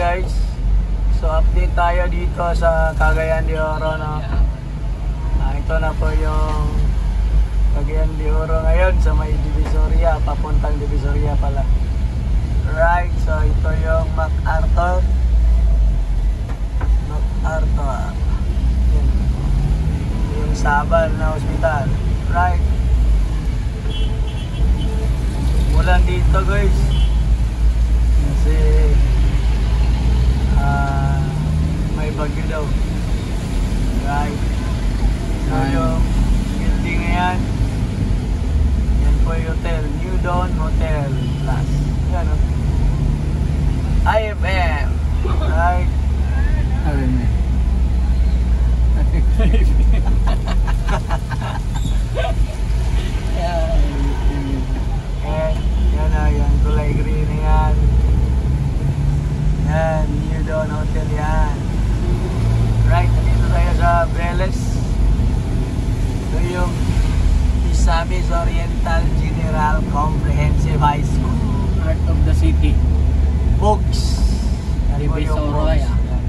guys. So update tayo dito sa Cagayan de Oro, no? Ito na po yung Cagayan de Oro ngayon sa may Divisoria, papuntang Divisoria pala. Right, so ito yung MacArthur. Yan. Yung Sabal na ospital. Right. Ulan dito guys. Kasi may bagyo daw. Right. So yung building na yan, yan po yung hotel, New Dawn Hotel Plus. Yan o. IFM. Right. IFM. Yan na, yan kulay green na yan. Yan, New Dawn Hotel yan. Right, dito tayo sa Veles. Ito yung Misamis Oriental General Comprehensive High School. Heart of the city. Books. Yan po yung Divisoria. Books.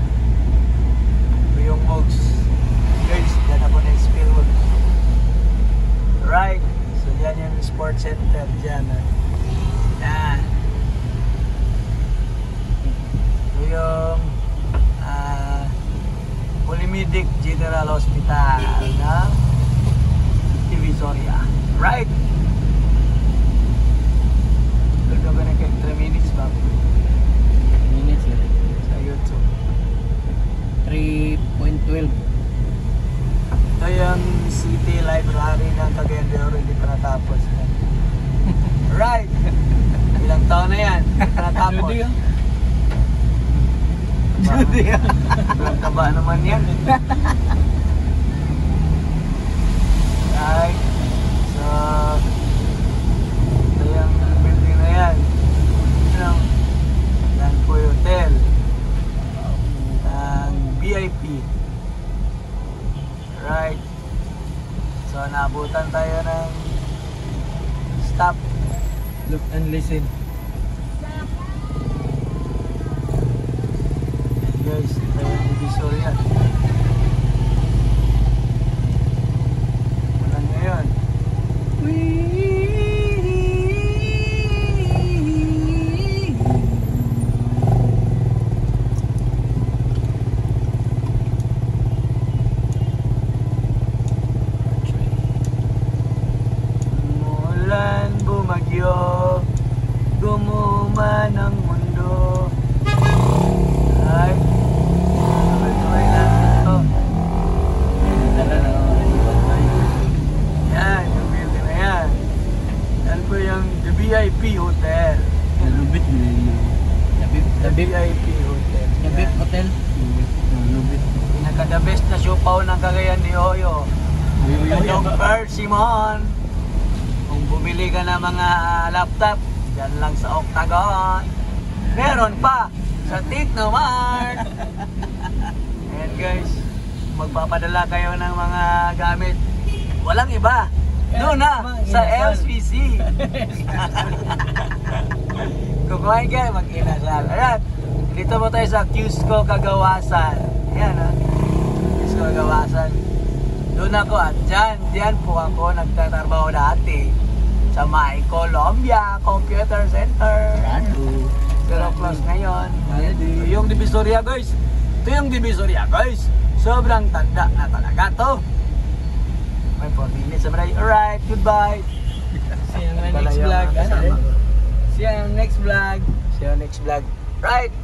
Ito yung Books. Guys, yan ako na Spillwood. Right, so yan yung sports center dyan. Yan. Ito yung Polymedic General Hospital ng Divisoria. Right. Ito ka na kay 3 minutes ba? Minutes yun. Sa YouTube. 3.12. Ito yung City Library ng Cagayan de Oro, hindi pa natapos. Right. Ilang taon na yan? Hindi pa natapos. Judy. Ilang taba naman yan. Right. So, ito yung building na yan. Yan po yung hotel ng VIP. Right. So, naabutan tayo ng stop. Look and listen. Guys, ito yung Divisoria. Walang ngayon. Umulan, bumagyo, gumuma ng mundo. Ay, tuloy-tuloy lang ito. Yan, yung building na yan. Yan po yung The VIP Hotel. Lubit yun. The VIP Hotel. The Bip Hotel. Lubit. Pinaka-the best na siopaw ng Cagayan de Oro. Yung Per Simon. Kung bumili ka ng mga laptop, dyan lang sa Octagon. Meron pa sa Technomart. Ayan guys, magpapadala kayo ng mga gamit. Walang iba. Doon na, sa LCC. Kung kumain kayo, mag-inasal. Ayan, dito mo tayo sa Cusco Kagawasan. Ayan ha, Cusco Kagawasan. Doon ako at dyan po ako nagtatrabaho dati sa may Colombia Computer Center. Pero close ngayon. Yung Divisoria guys. Ito yung Divisoria guys. Sobrang tanda na talaga to. May 4 minutes. Alright, goodbye. See you on the next vlog. Kasama ko. See you on the next vlog. See you next vlog. Right.